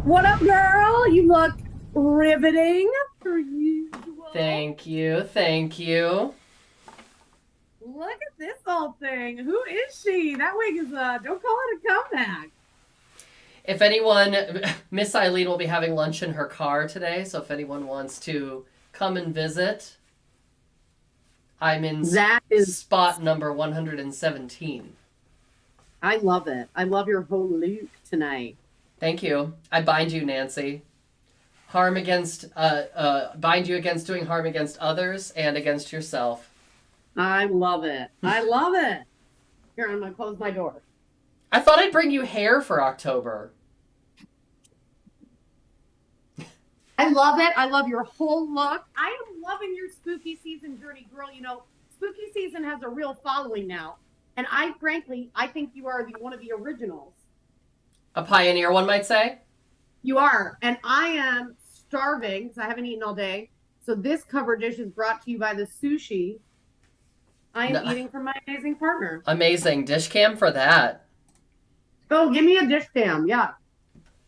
What up, girl? You look riveting per usual. Thank you. Thank you. Look at this old thing. Who is she? That wig is don't call it a comeback. If anyone, Miss Eileen will be having lunch in her car today, so if anyone wants to come and visit, I'm in That is, spot number 117. I love it. I love your whole look tonight. Thank you. I bind you, Nancy. Bind you against doing harm against others and against yourself. I love it. I love it. Here, I'm gonna close my door. I thought I'd bring you hair for October. I love it. I love your whole look. I am loving your spooky season journey, girl. You know, spooky season has a real following now. And I think you are one of the originals. A pioneer, one might say. You are. And I am starving because I haven't eaten all day. So this cover dish is brought to you by the sushi I am eating from my amazing partner. Amazing. Dish cam for that. Oh, give me a dish cam. Yeah.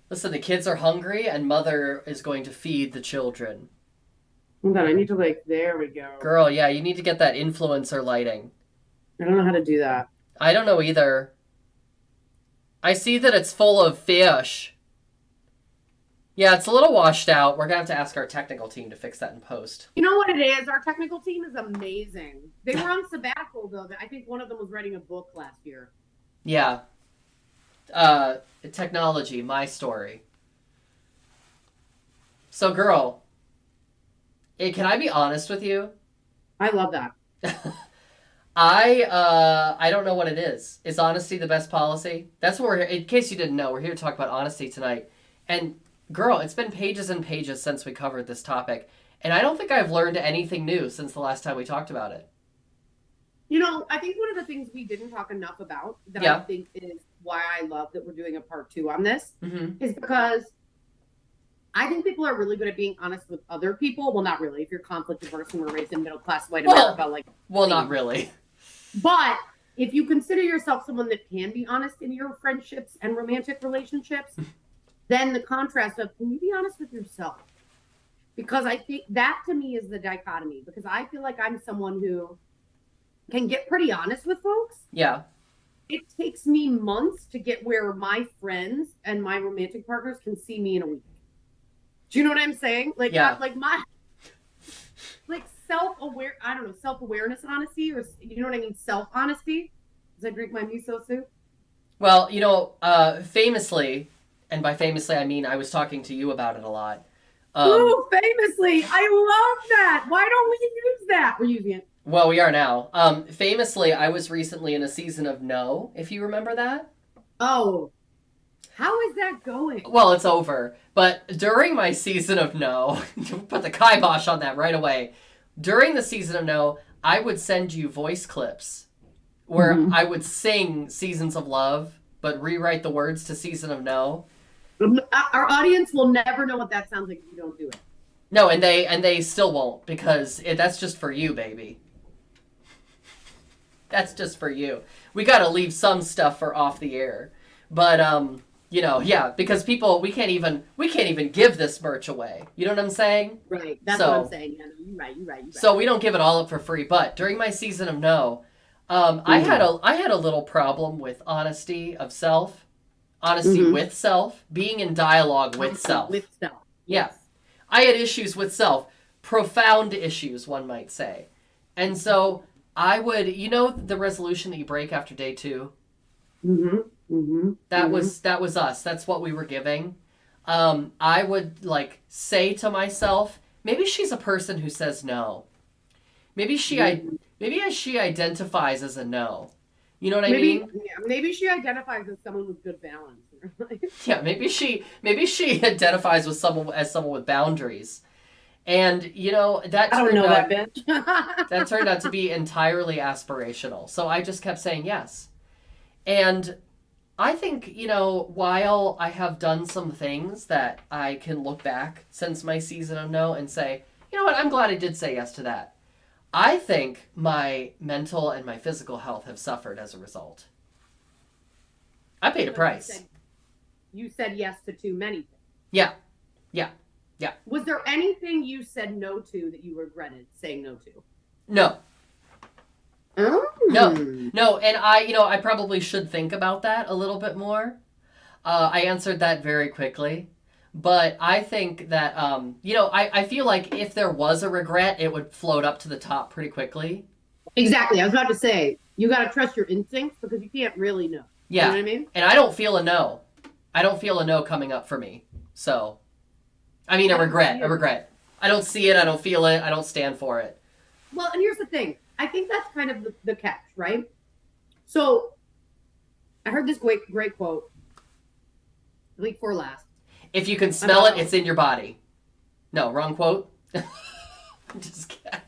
Listen, the kids are hungry and mother is going to feed the children. Hold on, I need to there we go. Girl, yeah, you need to get that influencer lighting. I don't know how to do that. I don't know either. I see that it's full of fish. Yeah, it's a little washed out. We're going to have to ask our technical team to fix that in post. You know what it is? Our technical team is amazing. They were on sabbatical, though. I think one of them was writing a book last year. Yeah. Technology, my story. So, girl, can I be honest with you? I love that. I don't know what it is. Is honesty the best policy? That's what we're here. In case you didn't know, we're here to talk about honesty tonight. And girl, it's been pages and pages since we covered this topic, and I don't think I've learned anything new since the last time we talked about it. You know, I think one of the things we didn't talk enough about that I think is why I love that we're doing a part 2 on this is because I think people are really good at being honest with other people. Well, not really. If you're conflict averse and we're raised in middle class white America, not really. But if you consider yourself someone that can be honest in your friendships and romantic relationships, then the contrast of, can you be honest with yourself? Because I think that to me is the dichotomy, because I feel like I'm someone who can get pretty honest with folks. Yeah. It takes me months to get where my friends and my romantic partners can see me in a week. Do you know what I'm saying? Self-aware, I don't know, self-awareness honesty, or you know what I mean? Self-honesty. As I drink my miso soup. Well, you know, famously, and by famously I mean I was talking to you about it a lot. Ooh, famously! I love that! Why don't we use that? We're using it. Well, we are now. Famously, I was recently in a season of no, if you remember that. Oh. How is that going? Well, it's over. But during my season of no, put the kibosh on that right away. During the season of no, I would send you voice clips where I would sing Seasons of Love, but rewrite the words to Season of No. Our audience will never know what that sounds like if you don't do it. No, and they still won't, because that's just for you, baby. That's just for you. We got to leave some stuff for off the air. But you know, yeah, because people, we can't even give this merch away. You know what I'm saying? Right. That's what I'm saying. Yeah, no, you're right. So we don't give it all up for free. But during my season of no, I had a little problem with honesty of self, honesty with self, being in dialogue with self. With self. Yeah. I had issues with self, profound issues, one might say. And so I would, the resolution that you break after day 2? That was us. That's what we were giving. I would say to myself, maybe she's a person who says no. Maybe she identifies as a no. You know what I mean? Yeah, maybe she identifies as someone with good balance. Yeah, maybe she identifies with someone as someone with boundaries. And that bitch. That turned out to be entirely aspirational. So I just kept saying yes. And I think, while I have done some things that I can look back since my season of no and say, you know what, I'm glad I did say yes to that. I think my mental and my physical health have suffered as a result. I paid a price. You said yes to too many things. Yeah. Yeah. Yeah. Was there anything you said no to that you regretted saying no to? No. Oh. No. And I probably should think about that a little bit more. I answered that very quickly. But I think that, I feel like if there was a regret, it would float up to the top pretty quickly. Exactly. I was about to say, you got to trust your instincts because you can't really know. Yeah. You know what I mean? And I don't feel a no. I don't feel a no coming up for me. So, I mean, a regret. I don't see it. I don't feel it. I don't stand for it. Well, and here's the thing. I think that's kind of the catch, right? So, I heard this great quote the week before last. If you can smell it, it's in your body. No, wrong quote. Just kidding.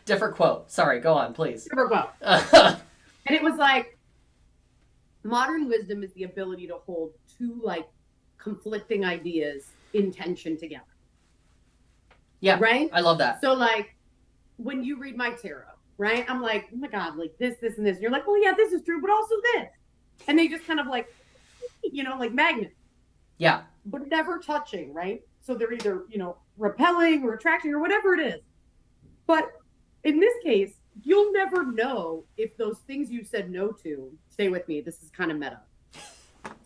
Different quote. Sorry, go on, please. Different quote. And it was like, modern wisdom is the ability to hold two like conflicting ideas in tension together. Yeah. Right? I love that. So like when you read my tarot, right? I'm like, oh my God, like this, and this. And you're like, well, yeah, this is true, but also this. And they just kind of like, like magnets. Yeah. But never touching, right? So they're either, repelling or attracting or whatever it is. But in this case, you'll never know if those things you said no to, stay with me, this is kind of meta.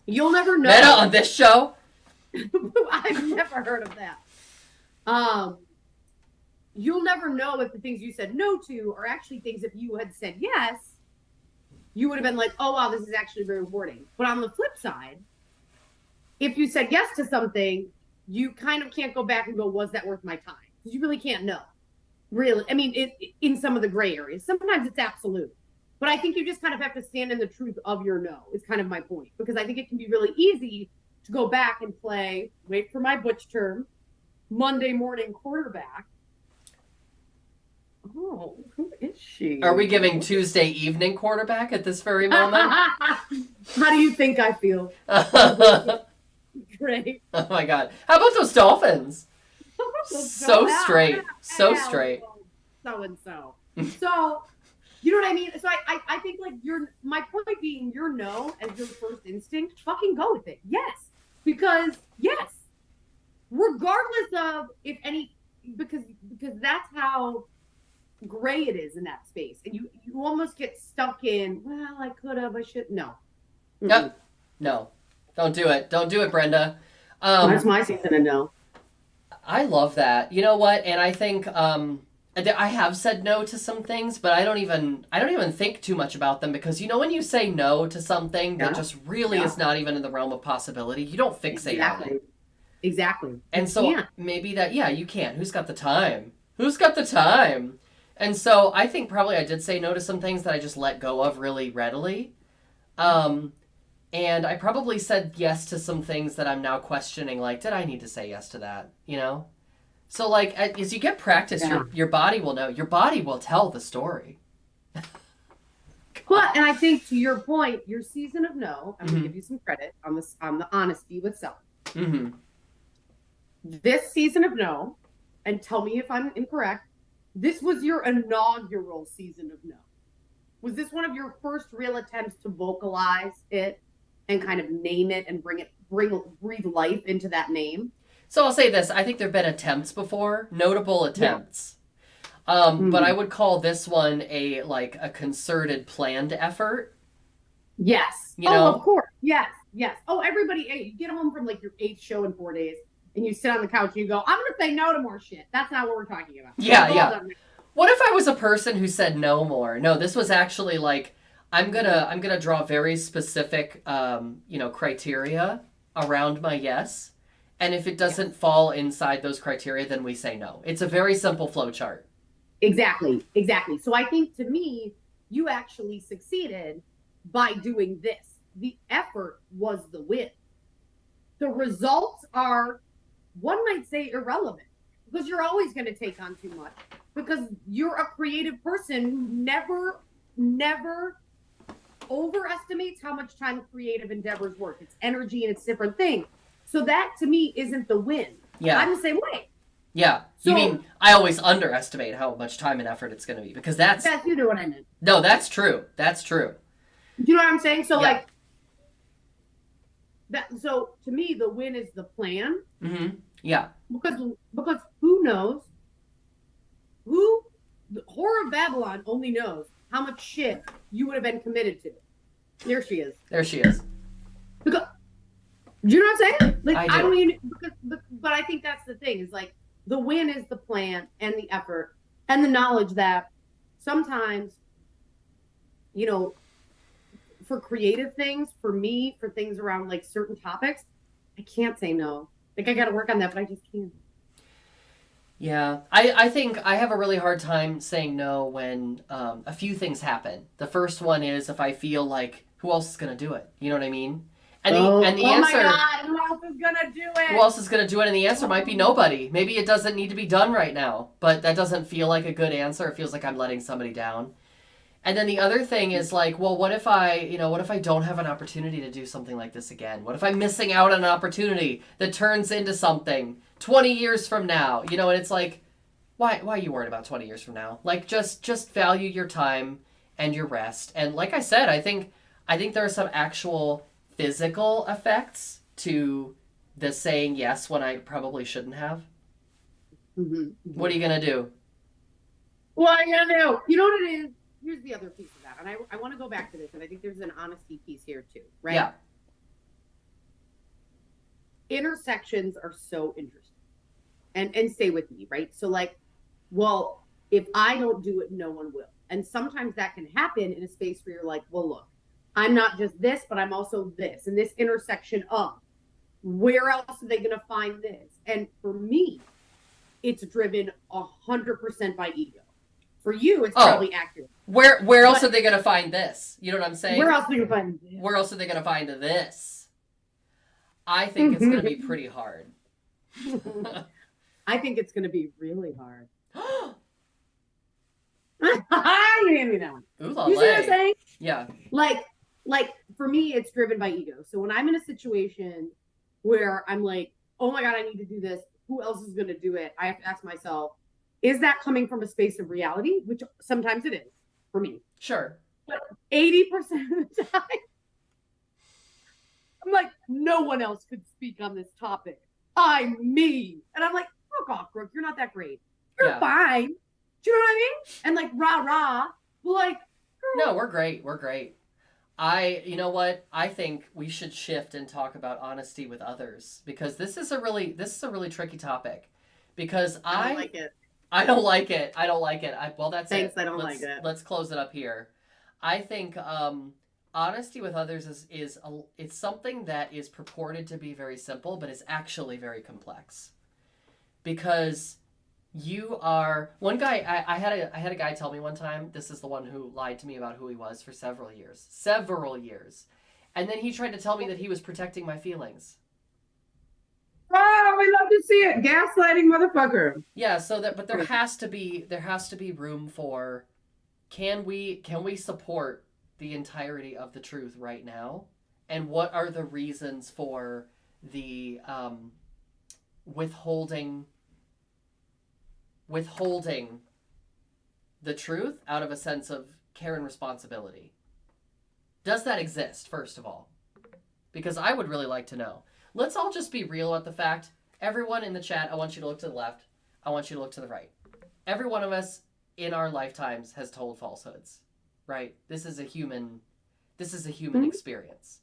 You'll never know. Meta on this show? I've never heard of that. You'll never know if the things you said no to are actually things if you had said yes, you would have been like, oh, wow, this is actually very rewarding. But on the flip side, if you said yes to something, you kind of can't go back and go, was that worth my time? Because you really can't know. Really. I mean, in some of the gray areas. Sometimes it's absolute. But I think you just kind of have to stand in the truth of your no, is kind of my point. Because I think it can be really easy to go back and play, wait for my butch term, Monday morning quarterback. Oh, who is she? Are we giving Tuesday evening quarterback at this very moment? How do you think I feel? Great. Oh my God. How about those Dolphins? So straight. So straight. So and so. So, you know what I mean? So I think like my point being your no as your first instinct, fucking go with it. Yes. Because yes. Regardless of if any, because that's how gray it is in that space. And you almost get stuck in, well, I could have, I should. No. Yep. No. Don't do it. Don't do it, Brenda. That's my season of no. I love that. You know what? And I think I have said no to some things, but I don't even think too much about them because when you say no to something that just really is not even in the realm of possibility, you don't fixate on it. Exactly. And so maybe you can't. Who's got the time? Who's got the time? And so I think probably I did say no to some things that I just let go of really readily. And I probably said yes to some things that I'm now questioning, like, did I need to say yes to that? So, like, as you get practice, your body will know. Your body will tell the story. Well, and I think to your point, your season of no, I'm going to give you some credit on the honesty with self. Mm-hmm. This season of no, and tell me if I'm incorrect, this was your inaugural season of no. Was this one of your first real attempts to vocalize it and kind of name it and breathe life into that name? So I'll say this. I think there have been attempts before, notable attempts. Yeah. But I would call this one a concerted, planned effort. Yes. Of course. Yes. Oh, everybody, you get home from like your 8th show in 4 days and you sit on the couch and you go, I'm going to say no to more shit. That's not what we're talking about. Yeah. What if I was a person who said no more? No, this was actually like, I'm gonna draw very specific, criteria around my yes. And if it doesn't fall inside those criteria, then we say no. It's a very simple flow chart. Exactly. So I think to me, you actually succeeded by doing this. The effort was the win. The results are, one might say, irrelevant because you're always going to take on too much because you're a creative person who never overestimates how much time creative endeavors work. It's energy and it's different things. So that to me isn't the win. Yeah. I'm the same way. Yeah. So, you mean I always underestimate how much time and effort it's going to be because that's you know what I meant. No, that's true. That's true. Do you know what I'm saying? So So to me, the win is the plan. Mm-hmm. Yeah. Because who knows? The Horror of Babylon only knows how much shit you would have been committed to. There she is. There she is. Because, do you know what I'm saying? Like I do. I don't even. But I think that's the thing. Is like the win is the plan and the effort and the knowledge that sometimes, you know, for creative things, for me, for things around like certain topics, I can't say no. Like I got to work on that, but I just can't. Yeah, I think I have a really hard time saying no when a few things happen. The first one is if I feel like who else is gonna do it? You know what I mean? And the answer. Oh my God, who else is gonna do it? Who else is gonna do it? And the answer might be nobody. Maybe it doesn't need to be done right now, but that doesn't feel like a good answer. It feels like I'm letting somebody down. And then the other thing is like, well, what if I don't have an opportunity to do something like this again? What if I'm missing out on an opportunity that turns into something 20 years from now? You know, and it's like, why are you worried about 20 years from now? Like, just value your time and your rest. And like I said, I think there are some actual physical effects to the saying yes when I probably shouldn't have. Mm-hmm. What are you going to do? What are you gonna do? You know what it is? Here's the other piece of that. And I want to go back to this, and I think there's an honesty piece here too, right? Yeah. Intersections are so interesting. And stay with me, right? So like, well, if I don't do it, no one will. And sometimes that can happen in a space where you're like, well, look, I'm not just this, but I'm also this. And this intersection of where else are they going to find this? And for me, it's driven 100% by ego. For you, it's probably accurate. Where else are they going to find this? You know what I'm saying? Where else are they going to find this? Where else are they going to find this? I think it's going to be pretty hard. I think it's going to be really hard. You hand me that one. Ooh, you see what I'm saying? Yeah. Like for me, it's driven by ego. So when I'm in a situation where I'm like, oh my God, I need to do this. Who else is going to do it? I have to ask myself, is that coming from a space of reality? Which sometimes it is for me. Sure. But 80% of the time, I'm like, no one else could speak on this topic. I'm me. And I'm like, fuck off, Brooke. You're not that great. You're fine. Do you know what I mean? And like, rah. But like, no, we're great. We're great. You know what? I think we should shift and talk about honesty with others because this is a really tricky topic because I don't like it. I don't like it. Well, that's Thanks, it. I don't like it. Let's close it up here. I think honesty with others it's something that is purported to be very simple, but it's actually very complex. Because one guy, I had a guy tell me one time, this is the one who lied to me about who he was for several years. And then he tried to tell me that he was protecting my feelings. Oh, we love to see it. Gaslighting motherfucker. Yeah, but there has to be room for can we support the entirety of the truth right now? And what are the reasons for the withholding the truth out of a sense of care and responsibility? Does that exist, first of all? Because I would really like to know. Let's all just be real about the fact. Everyone in the chat, I want you to look to the left. I want you to look to the right. Every one of us in our lifetimes has told falsehoods, right? This is a human experience.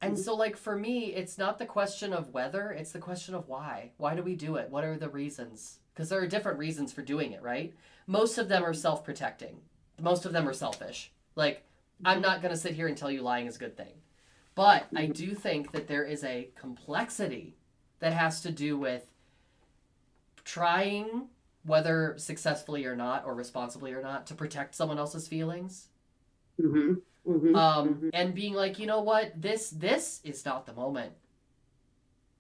And so like for me, it's not the question of whether, it's the question of why. Why do we do it? What are the reasons? Because there are different reasons for doing it, right? Most of them are self-protecting. Most of them are selfish. Like, I'm not going to sit here and tell you lying is a good thing. But I do think that there is a complexity that has to do with trying, whether successfully or not, or responsibly or not, to protect someone else's feelings. And being like, you know what, this is not the moment.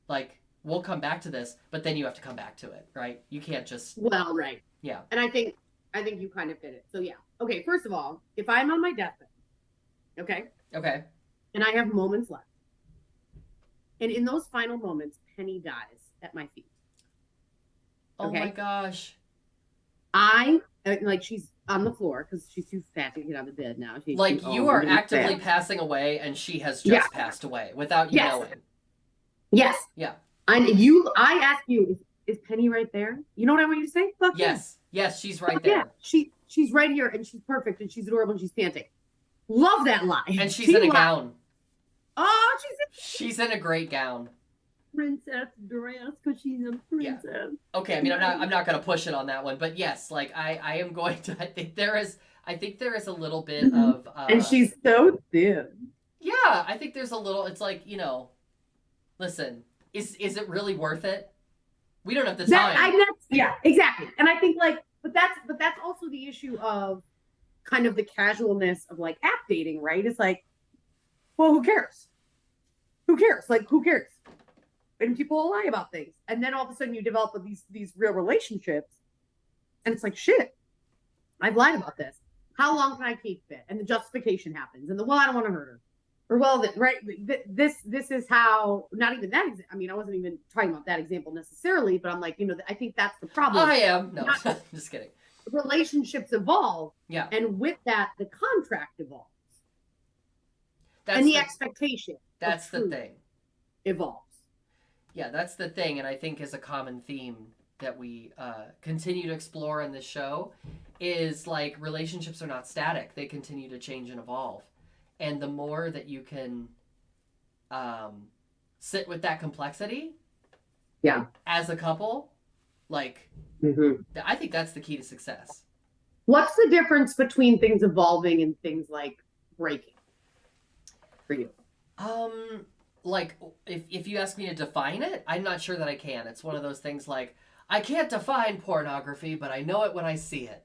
Like, we'll come back to this, but then you have to come back to it, right? You can't just... Well, right. Yeah. And I think you kind of fit it. So yeah. Okay, first of all, if I'm on my deathbed, okay? Okay. And I have moments left. And in those final moments, Penny dies at my feet. Okay? Oh my gosh. She's on the floor because she's too fat to get out of bed now. You are actively passing away and she has just passed away without you knowing. Yes. Yeah. I ask you, is Penny right there? You know what I want you to say? Fuck Yes. Yes, she's right yeah. there. She's right here and she's perfect and she's adorable and she's panting. Love that lie. And she's in a gown. Oh, she's in a great gown. Princess dress because she's a princess. Yeah. Okay, I mean I'm not gonna push it on that one, but yes, like I am going to I think there is a little bit of and she's so thin. Yeah, I think there's a little it's like, listen, is it really worth it? We don't have the time. Yeah, exactly. And I think but that's also the issue of kind of the casualness of like app dating, right? It's like, well, who cares? Who cares? Like, who cares? And people lie about things. And then all of a sudden you develop these real relationships. And it's like, shit, I've lied about this. How long can I keep it? And the justification happens. And I don't want to hurt her. Or, well, right, this is how, not even that, I mean, I wasn't even talking about that example necessarily, but I'm like, I think that's the problem. I am. No, just kidding. Relationships evolve. Yeah. And with that, the contract evolves. And the expectation. That's the thing. Evolves. Yeah, that's the thing. And I think is a common theme that we continue to explore in this show is like relationships are not static. They continue to change and evolve. And the more that you can sit with that complexity as a couple, like, I think that's the key to success. What's the difference between things evolving and things like breaking for you? Like, if you ask me to define it, I'm not sure that I can. It's one of those things like, I can't define pornography, but I know it when I see it.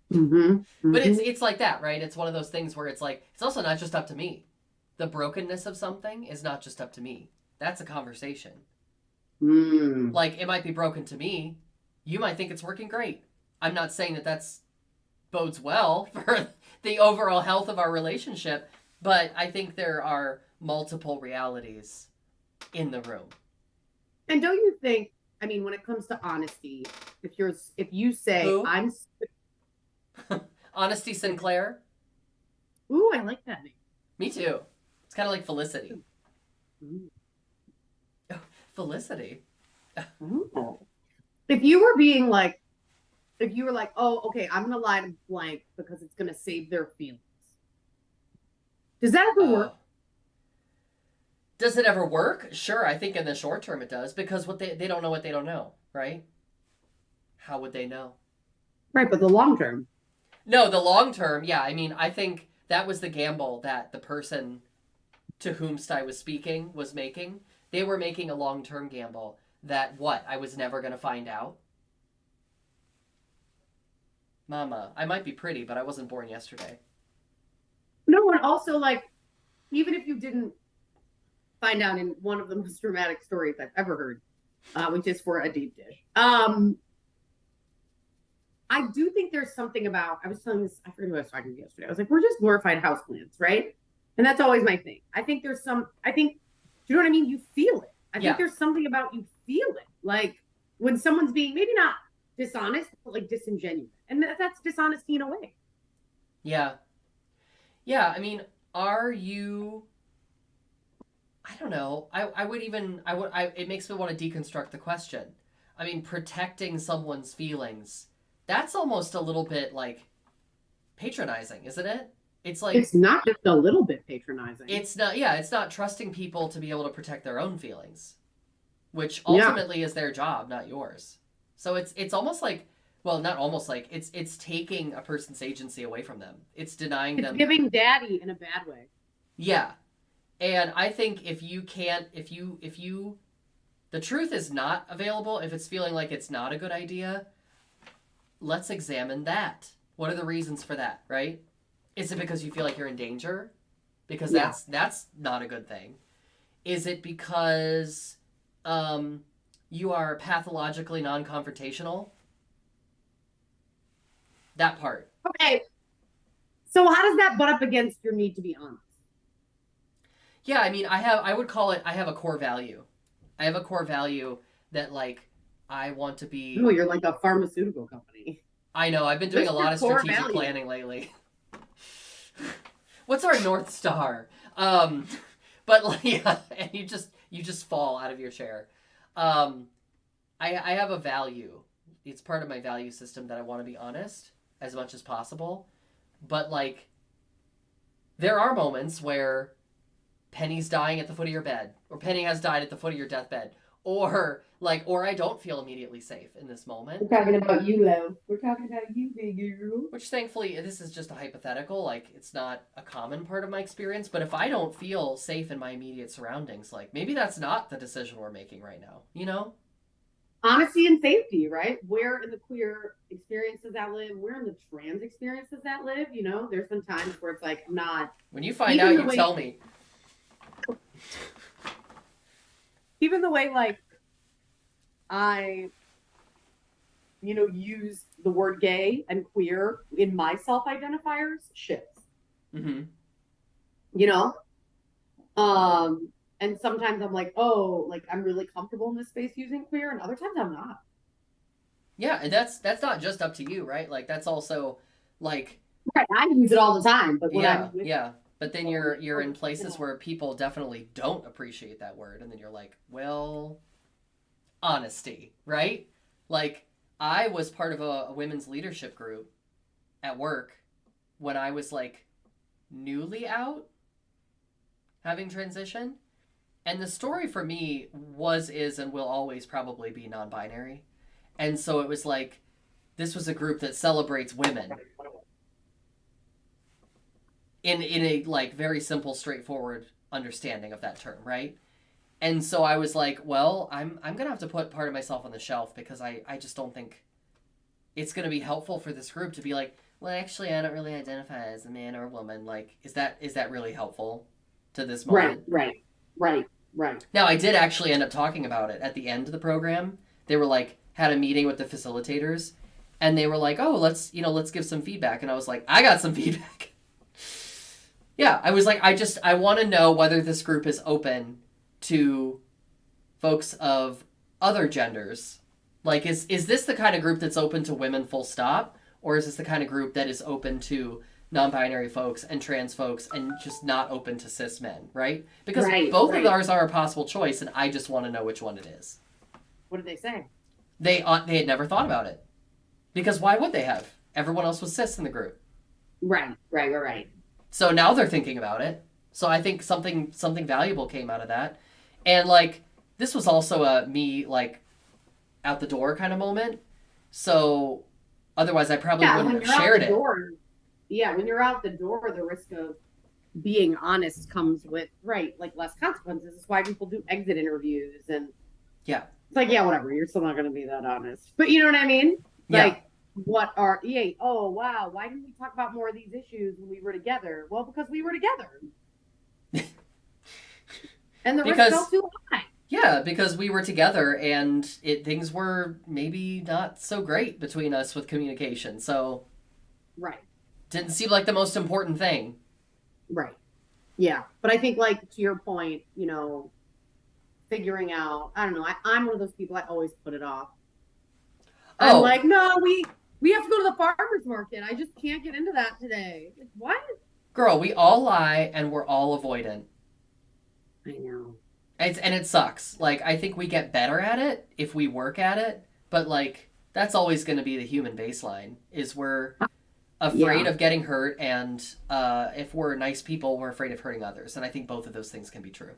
But it's like that, right? It's one of those things where it's like, it's also not just up to me. The brokenness of something is not just up to me. That's a conversation. Like, it might be broken to me. You might think it's working great. I'm not saying that that's bodes well for the overall health of our relationship, but I think there are multiple realities in the room. And don't you think, I mean, when it comes to honesty, if you say, Who? I'm... Honesty Sinclair? Ooh, I like that name. Me too. It's kind of like Felicity. Felicity? Ooh. If you were like, oh, okay, I'm going to lie to blank because it's going to save their feelings. Does that ever work? Does it ever work? Sure, I think in the short term it does, because they don't know what they don't know, right? How would they know? Right, but the long term. No, the long term, yeah. I mean, I think that was the gamble that the person to whom I was speaking was making. They were making a long-term gamble that I was never going to find out. Mama, I might be pretty, but I wasn't born yesterday. No, and also, like, even if you didn't find out in one of the most dramatic stories I've ever heard, which is for a deep dish. I do think there's something about, I was telling this, I forget who I was talking to yesterday. I was like, we're just glorified houseplants, right? And that's always my thing. I think do you know what I mean? You feel it. I think there's something about you feel it. Like when someone's being maybe not dishonest, but like disingenuous. And that's dishonesty in a way. Yeah. Yeah, I mean, are you... I don't know. It makes me want to deconstruct the question. I mean, protecting someone's feelings, that's almost a little bit like patronizing, isn't it? It's like... It's not just a little bit patronizing. It's not trusting people to be able to protect their own feelings, which ultimately is their job, not yours. So it's almost like, well, not almost like, it's taking a person's agency away from them. It's denying them... It's giving daddy in a bad way. Yeah. And I think if the truth is not available, if it's feeling like it's not a good idea, let's examine that. What are the reasons for that, right? Is it because you feel like you're in danger? Because that's not a good thing. Is it because you are pathologically non-confrontational? That part. Okay. So how does that butt up against your need to be honest? Yeah, I mean, I have a core value. I have a core value that, like, I want to be... Oh, you're like a pharmaceutical company. I know, I've been doing a lot of strategic planning lately. What's our North Star? But like, yeah, and you just fall out of your chair. I have a value. It's part of my value system that I want to be honest as much as possible. But like, there are moments where Penny's dying at the foot of your bed, or Penny has died at the foot of your deathbed, or I don't feel immediately safe in this moment. We're talking about you, Lo. We're talking about you, big girl. Which thankfully, this is just a hypothetical. Like, it's not a common part of my experience. But if I don't feel safe in my immediate surroundings, like maybe that's not the decision we're making right now. You know? Honesty and safety, right? Where in the queer experiences that live, where in the trans experiences that live, you know, there's been times where it's like, I'm not. When you find out, you tell me. Even the way, like, I, use the word gay and queer in my self-identifiers shifts. Mm-hmm. You know? And sometimes I'm like, oh, like, I'm really comfortable in this space using queer, and other times I'm not. Yeah, and that's not just up to you, right? Like, that's also, like... Right, I use it all the time, but when yeah. But then you're in places where people definitely don't appreciate that word, and then you're like, well, honesty, right? Like, I was part of a women's leadership group at work when I was like newly out, having transitioned, and the story for me is, and will always probably be non-binary, and so it was like, this was a group that celebrates women. In a like very simple, straightforward understanding of that term, right? And so I was like, well, I'm gonna have to put part of myself on the shelf because I just don't think it's gonna be helpful for this group to be like, well, actually, I don't really identify as a man or a woman. Like, is that really helpful to this moment? Right. Now, I did actually end up talking about it at the end of the program. They were like, had a meeting with the facilitators, and they were like, oh, let's give some feedback. And I was like, I got some feedback. Yeah, I was like, I want to know whether this group is open to folks of other genders. Like, is this the kind of group that's open to women full stop? Or is this the kind of group that is open to non-binary folks and trans folks and just not open to cis men, right? Because both of ours are a possible choice, and I just want to know which one it is. What did they say? They had never thought about it. Because why would they have? Everyone else was cis in the group. Right. So now they're thinking about it. So I think something valuable came out of that. And, like, this was also a me, like, out the door kind of moment. So otherwise I probably wouldn't have shared it. Yeah, when you're out the door, the risk of being honest comes with, like, less consequences. It's why people do exit interviews. And yeah, it's like, yeah, whatever. You're still not going to be that honest. But you know what I mean? Like, oh, wow, why didn't we talk about more of these issues when we were together? Well, because we were together. And the risk fell too high. Yeah, because we were together and things were maybe not so great between us with communication. So didn't seem like the most important thing. Right. Yeah. But I think, like, to your point, figuring out, I don't know, I'm one of those people, I always put it off. I'm like, no, we have to go to the farmer's market. I just can't get into that today. Like, what? Girl, we all lie and we're all avoidant. I know. And it sucks. Like, I think we get better at it if we work at it. But, like, that's always going to be the human baseline, is we're afraid of getting hurt. And if we're nice people, we're afraid of hurting others. And I think both of those things can be true.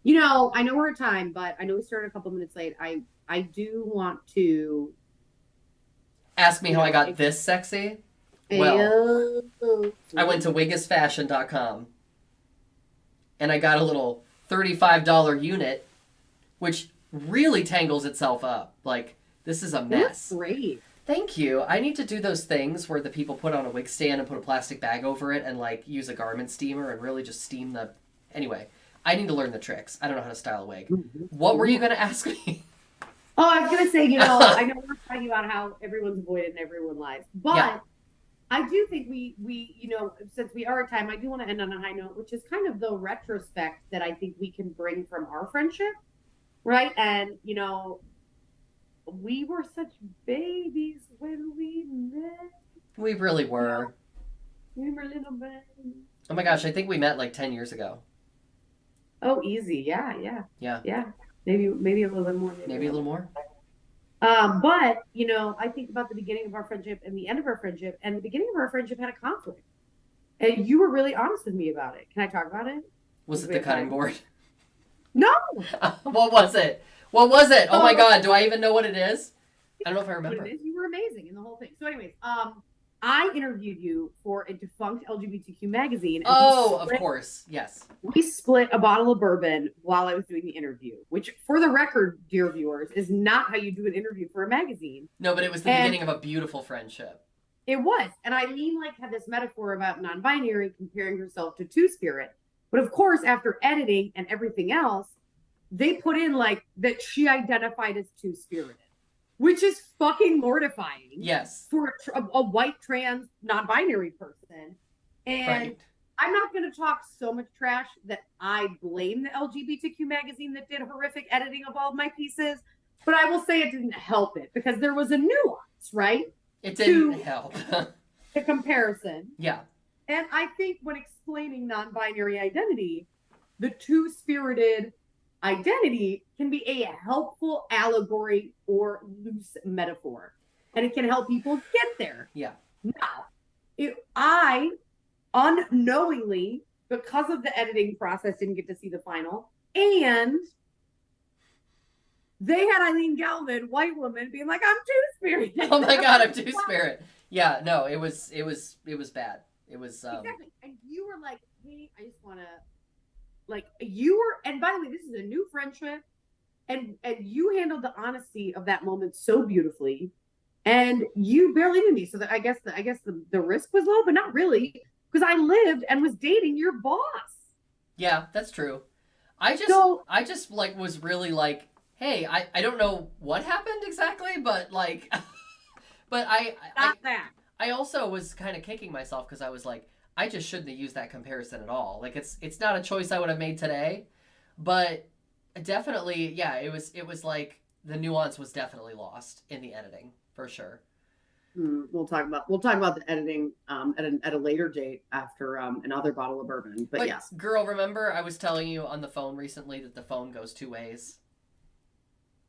I know we're at time, but I know we started a couple minutes late. I do want to... Ask me how I got this sexy? Well, I went to wiggisfashion.com and I got a little $35 unit, which really tangles itself up. Like, this is a mess. That's great. Thank you. I need to do those things where the people put on a wig stand and put a plastic bag over it and, like, use a garment steamer and really just steam the... Anyway, I need to learn the tricks. I don't know how to style a wig. What were you going to ask me? Oh, I was going to say, I know we're talking about how everyone's avoided and everyone lies. But I do think we since we are at time, I do want to end on a high note, which is kind of the retrospect that I think we can bring from our friendship, right? And, we were such babies when we met. We really were. We were little babies. Oh my gosh, I think we met like 10 years ago. Oh, easy. Yeah, yeah, Yeah. yeah. Maybe a little bit more. Maybe a little more. But I think about the beginning of our friendship and the end of our friendship, and the beginning of our friendship had a conflict, and you were really honest with me about it. Can I talk about it? Was it the cutting board? No. What was it? What was it? Oh my God, do I even know what it is? I don't know if I remember. What it is. You were amazing in the whole thing. So, anyways, I interviewed you for a defunct LGBTQ magazine. And of course. Yes. We split a bottle of bourbon while I was doing the interview, which, for the record, dear viewers, is not how you do an interview for a magazine. No, but it was the beginning of a beautiful friendship. It was. And Eileen had this metaphor about non-binary, comparing herself to two-spirit. But of course, after editing and everything else, they put in that she identified as two-spirited, which is fucking mortifying. Yes. For a white trans non-binary person. And right. I'm not going to talk so much trash that I blame the LGBTQ magazine that did horrific editing of all of my pieces, but I will say it didn't help it because there was a nuance, right? It didn't help. The comparison. Yeah. And I think when explaining non-binary identity, the two-spirited identity can be a helpful allegory or loose metaphor. And it can help people get there. Yeah. Now, I unknowingly, because of the editing process, didn't get to see the final. And they had Eileen Galvin, white woman, being like, I'm two-spirited. Oh my God, I'm two-spirit. Yeah, no, it was bad. It was exactly. And you were like, hey, I just want to, you were, and by the way, this is a new friendship, and you handled the honesty of that moment so beautifully, and you barely knew me, so that I guess the risk was low, but not really, because I lived and was dating your boss. Yeah, that's true. I just was really like, hey, I don't know what happened exactly, but but I also was kind of kicking myself because I was like, I just shouldn't have used that comparison at all. Like it's not a choice I would have made today, but definitely, yeah, it was like the nuance was definitely lost in the editing for sure. We'll talk about the editing at a later date after another bottle of bourbon. But yes, girl, remember I was telling you on the phone recently that the phone goes two ways.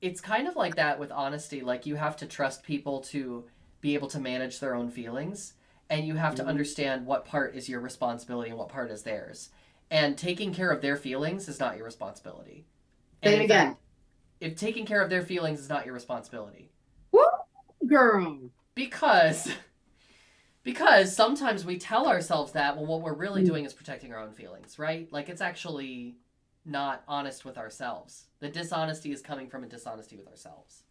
It's kind of like that with honesty. Like you have to trust people to be able to manage their own feelings, and you have to understand what part is your responsibility and what part is theirs. And taking care of their feelings is not your responsibility. Say it again. If taking care of their feelings is not your responsibility. Woo, girl. Because sometimes we tell ourselves that when what we're really doing is protecting our own feelings, right? Like it's actually not honest with ourselves. The dishonesty is coming from a dishonesty with ourselves.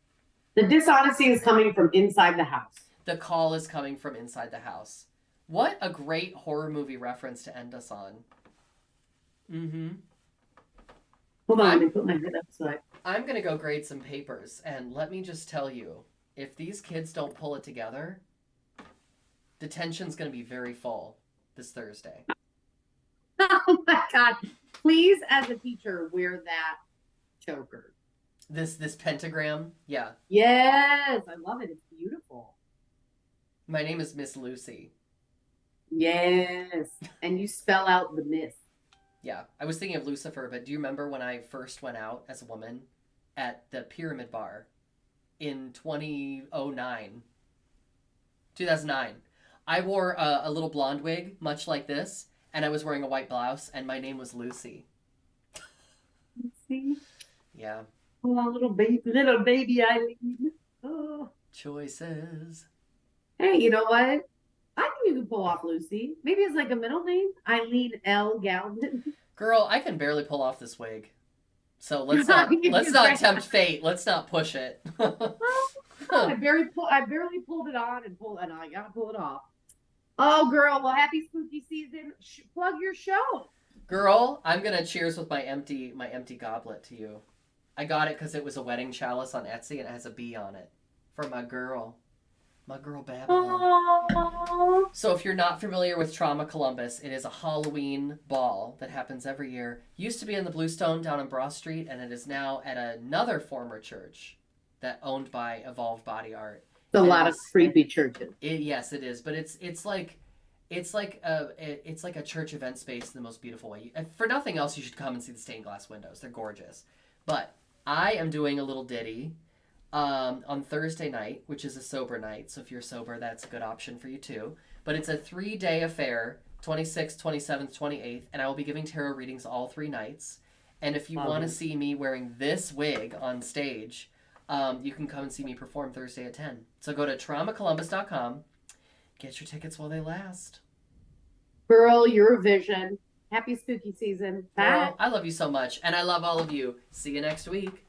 The dishonesty is coming from inside the house. The call is coming from inside the house. What a great horror movie reference to end us on. Mm-hmm. Hold on, let me put my head upside. I'm going to go grade some papers, and let me just tell you, if these kids don't pull it together, the tension's going to be very full this Thursday. Oh my God. Please, as a teacher, wear that choker. This pentagram? Yeah. Yes, I love it. It's beautiful. My name is Miss Lucy. Yes. And you spell out the miss. Yeah. I was thinking of Lucifer, but do you remember when I first went out as a woman at the Pyramid Bar in 2009? I wore a little blonde wig, much like this, and I was wearing a white blouse, and my name was Lucy. Lucy? Yeah. Oh, little baby Eileen. Oh. Choices. Hey, you know what? I think you can pull off Lucy. Maybe it's like a middle name. Eileen L. Galvin. Girl, I can barely pull off this wig. So let's not tempt fate. Let's not push it. I barely pulled it on and I gotta pull it off. Oh, girl. Well, happy spooky season. Plug your show. Girl, I'm gonna cheers with my empty goblet to you. I got it because it was a wedding chalice on Etsy and it has a bee on it. For my girl. My girl Babylon. Aww. So if you're not familiar with Trauma Columbus, it is a Halloween ball that happens every year. Used to be in the Bluestone down on Broad Street, and it is now at another former church that owned by Evolved Body Art. It's a lot of creepy churches. Yes, it is. But it's like It's like a church event space in the most beautiful way. For nothing else, you should come and see the stained glass windows. They're gorgeous. But I am doing a little ditty on Thursday night, which is a sober night. So if you're sober, that's a good option for you too. But it's a 3-day affair, 26th, 27th, 28th, and I will be giving tarot readings all 3 nights. And if you want to see me wearing this wig on stage, you can come and see me perform Thursday at 10. So go to traumacolumbus.com. Get your tickets while they last. Girl, you're a vision. Happy spooky season. Bye. Girl, I love you so much, and I love all of you. See you next week.